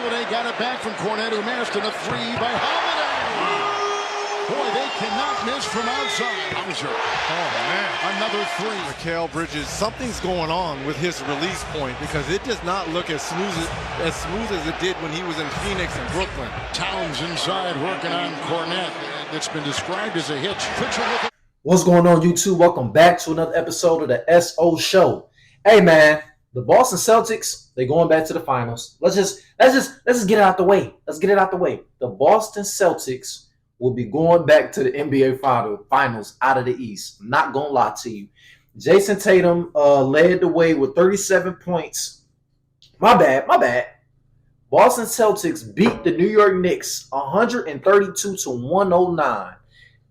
Holiday got it back from Cornet, who mashed in a three by Holiday. Boy, they cannot miss from outside. Hauser. Oh, man. Another three. Mikal Bridges, something's going on with his release point because it does not look as smooth as it did when he was in Phoenix and Brooklyn. Towns inside working on Cornet. It's been described as a hitch. What's going on, YouTube? Welcome back to another episode of the SO Show. Hey, man, the Boston Celtics, they're going back to the finals. Let's just get it out the way. Let's get it out the way. The Boston Celtics will be going back to the NBA finals out of the East. I'm not going to lie to you. Jason Tatum led the way with 37 points. My bad. Boston Celtics beat the New York Knicks 132-109.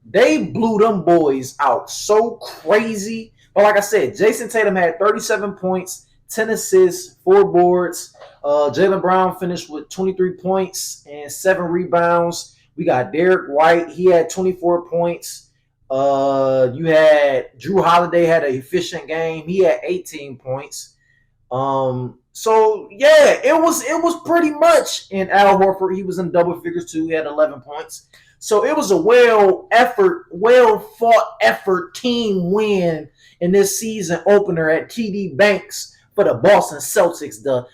They blew them boys out so crazy. But like I said, Jason Tatum had 37 points, 10 assists, 4 boards. Jaylen Brown finished with 23 points and 7 rebounds. We got Derek White. He had 24 points. You had Drew Holiday had an efficient game. He had 18 points. So yeah, it was pretty much. And Al Horford, he was in double figures too. He had 11 points. So it was a well fought effort team win in this season opener at TD Banks for the Boston Celtics, the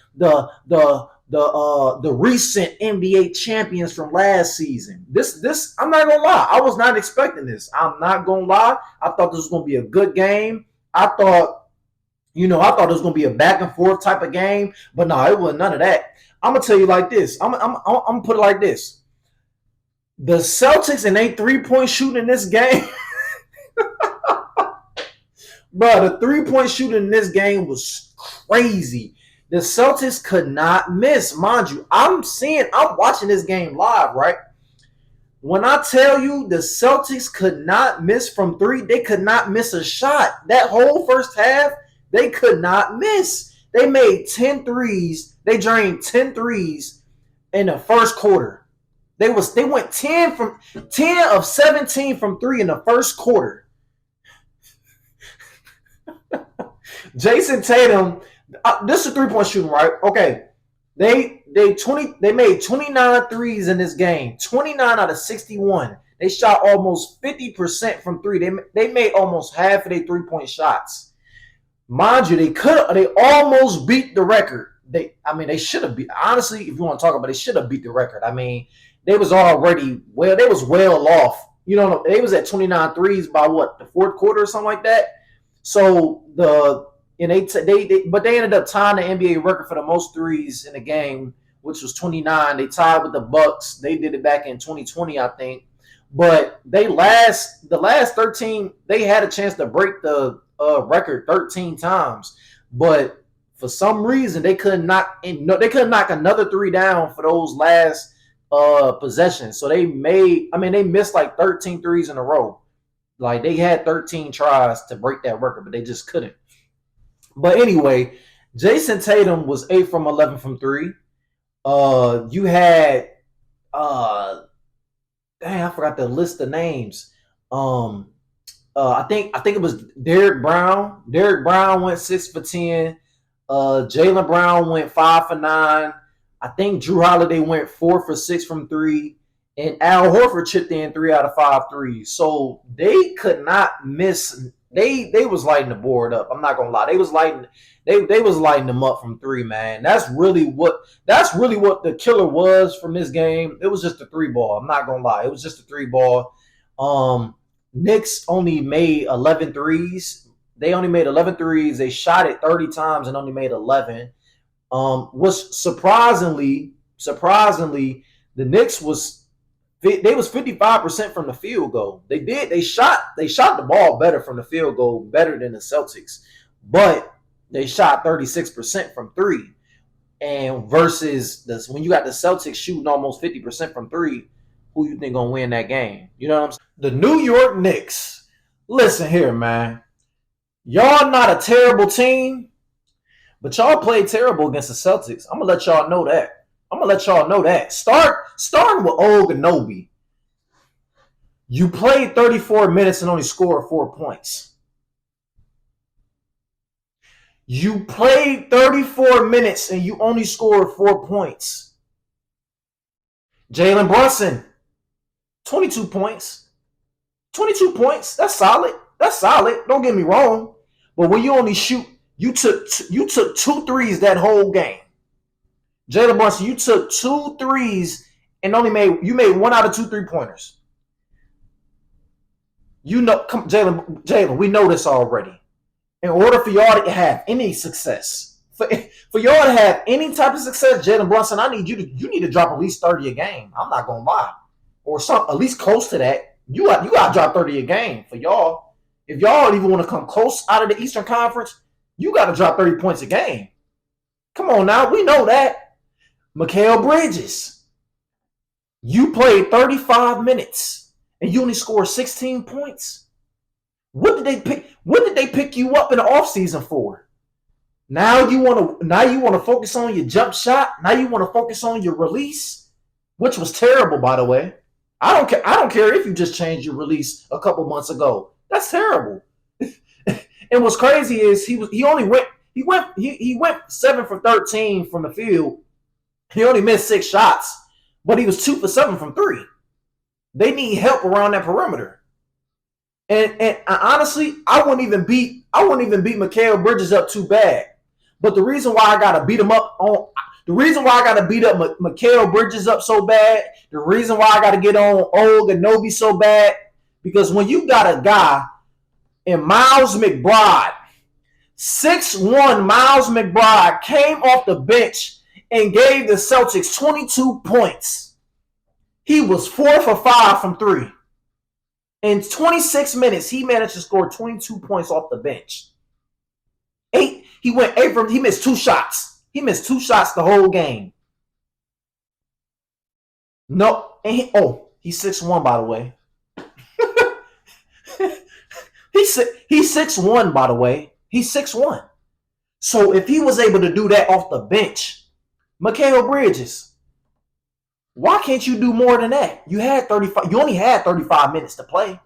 recent NBA champions from last season. This I'm not gonna lie, I was not expecting this. I'm not gonna lie. I thought this was gonna be a good game. I thought it was gonna be a back and forth type of game, but no, it wasn't none of that. I'm gonna tell you like this. I'm gonna put it like this. The Celtics and they 3-point shooting in this game, bro. The 3-point shooting in this game was crazy. The Celtics could not miss, mind you. I'm watching this game live, right? When I tell you the Celtics could not miss from 3, they could not miss a shot. That whole first half, they could not miss. They made 10 threes. They drained 10 threes in the first quarter. They went 10 of 17 from 3 in the first quarter. Jason Tatum, this is a 3-point shooting, right? Okay. They made 29 threes in this game. 29 out of 61. They shot almost 50% from 3. They made almost half of their 3-point shots. Mind you, they almost beat the record. They should have beat. Honestly, if you want to talk about it, they should have beat the record. I mean, they was well off. They was at 29 threes by the fourth quarter or something like that. So they ended up tying the NBA record for the most threes in the game, which was 29. They tied with the Bucks. They did it back in 2020, I think. But the last 13, they had a chance to break the record 13 times. But for some reason, they couldn't knock another 3 down for those last possessions. So they missed like 13 threes in a row. Like they had 13 tries to break that record, but they just couldn't. But anyway, Jason Tatum was 8 from 11 from 3. You had I forgot to list the names. I think it was Derek Brown. Derek Brown went 6 for 10. Jaylen Brown went 5 for 9. I think Drew Holiday went 4 for 6 from 3. And Al Horford chipped in 3 out of 5 threes. So they could not miss. They was lighting the board up. I'm not gonna lie. They was lighting them up from 3, man. That's really what the killer was from this game. It was just a 3 ball. I'm not gonna lie. It was just a 3 ball. Knicks only made 11 threes. They only made 11 threes. They shot it 30 times and only made 11. Was surprisingly, the Knicks was 55% from the field goal. They shot the ball better from the field goal, better than the Celtics, but they shot 36% from 3. And versus this, when you got the Celtics shooting almost 50% from 3, who you think gonna win that game? You know what I'm saying? The New York Knicks. Listen here, man. Y'all not a terrible team, but y'all played terrible against the Celtics. I'm gonna let y'all know that. Starting with Anunoby. You played 34 minutes and only scored 4 points. You played 34 minutes and you only scored 4 points. Jalen Brunson, 22 points. 22 points. That's solid. That's solid. Don't get me wrong. But when you only shoot, you took 2 threes that whole game. Jalen Brunson, you took 2 threes and you made 1 out of 2 3-pointers. You know, Jalen, we know this already. In order for y'all to have any success, for y'all to have any type of success, Jalen Brunson, you need to drop at least 30 a game. I'm not gonna lie, or at least close to that. You got to drop 30 a game for y'all. If y'all even want to come close out of the Eastern Conference, you got to drop 30 points a game. Come on now, we know that. Mikal Bridges, you played 35 minutes and you only scored 16 points. What did they pick you up in the offseason for? Now you want to focus on your jump shot. Now you want to focus on your release, which was terrible, by the way. I don't care if you just changed your release a couple months ago. That's terrible. And what's crazy is he went 7 for 13 from the field. He only missed 6 shots, but he was 2 for 7 from 3. They need help around that perimeter. And honestly, I wouldn't even beat Mikal Bridges up too bad. But the reason why I gotta beat Mikal Bridges up so bad, the reason why I gotta get on Anunoby so bad, because when you got a guy in Miles McBride, 6'1" Miles McBride came off the bench and gave the Celtics 22 points. He was 4 for 5 from 3. In 26 minutes, he managed to score 22 points off the bench. He missed 2 shots. He missed 2 shots the whole game. No, and he's 6'1", by the way. He's 6'1", by the way. He's 6'1". So if he was able to do that off the bench, Mikal Bridges, why can't you do more than that? You only had 35 minutes to play.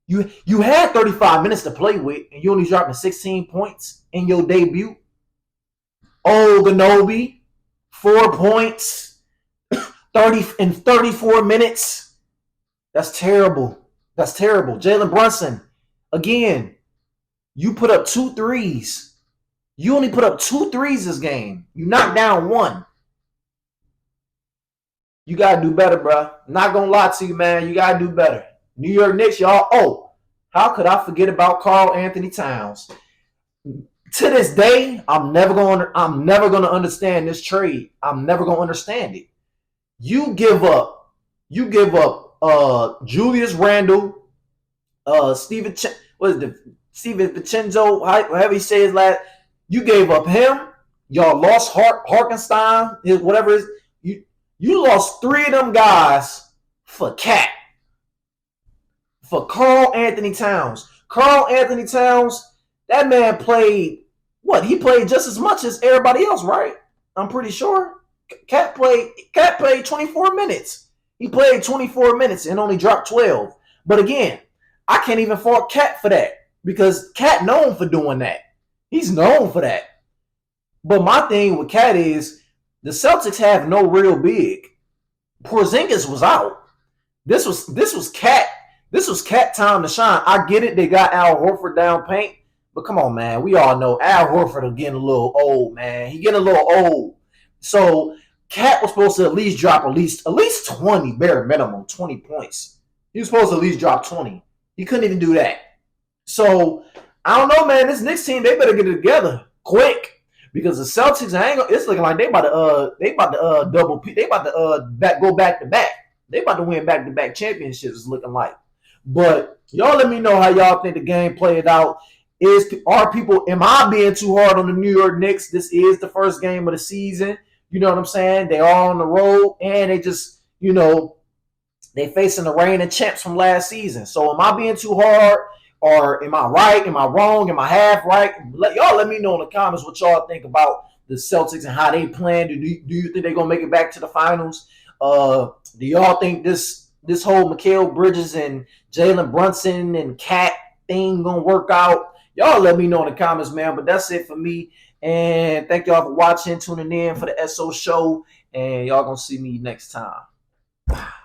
You had 35 minutes to play with, and you only dropped 16 points in your debut. Anunoby, 4 points, 30 in 34 minutes. That's terrible. That's terrible. Jalen Brunson, again, you put up 2 threes. You only put up 2 threes this game. You knocked down 1. You got to do better, bro. Not going to lie to you, man. You got to do better. New York Knicks, y'all. How could I forget about Karl Anthony Towns? To this day, I'm never going to understand this trade. I'm never going to understand it. You give up Julius Randle, Steven Vincenzo, however he says his last. You gave up him. Y'all lost Harkenstein, whatever it is. You lost 3 of them guys for Cat. For Karl Anthony Towns. Karl Anthony Towns, that man played, he played just as much as everybody else, right? I'm pretty sure. Cat played 24 minutes. He played 24 minutes and only dropped 12. But again, I can't even fault Cat for that, because Cat known for doing that. He's known for that. But my thing with Cat is the Celtics have no real big. Porzingis was out. This was Cat. This was Cat time to shine. I get it. They got Al Horford down paint. But come on, man. We all know Al Horford is getting a little old, man. He getting a little old. So Cat was supposed to at least drop at least 20, bare minimum, 20 points. He was supposed to at least drop 20. He couldn't even do that. So I don't know, man. This Knicks team, they better get it together quick, because the Celtics, it's looking like they about to double. They about to go back to back. They about to win back to back championships. It's looking like. But y'all let me know how y'all think the game played out. Am I being too hard on the New York Knicks? This is the first game of the season. You know what I'm saying? They are on the road, and they just, they facing the reigning champs from last season. So am I being too hard, or am I right? Am I wrong? Am I half right? Y'all let me know in the comments what y'all think about the Celtics and how they plan. Do you think they're going to make it back to the finals? Do y'all think this whole Mikal Bridges and Jalen Brunson and Cat thing going to work out? Y'all let me know in the comments, man. But that's it for me. And thank y'all for watching, tuning in for the SO show. And y'all going to see me next time. Ah.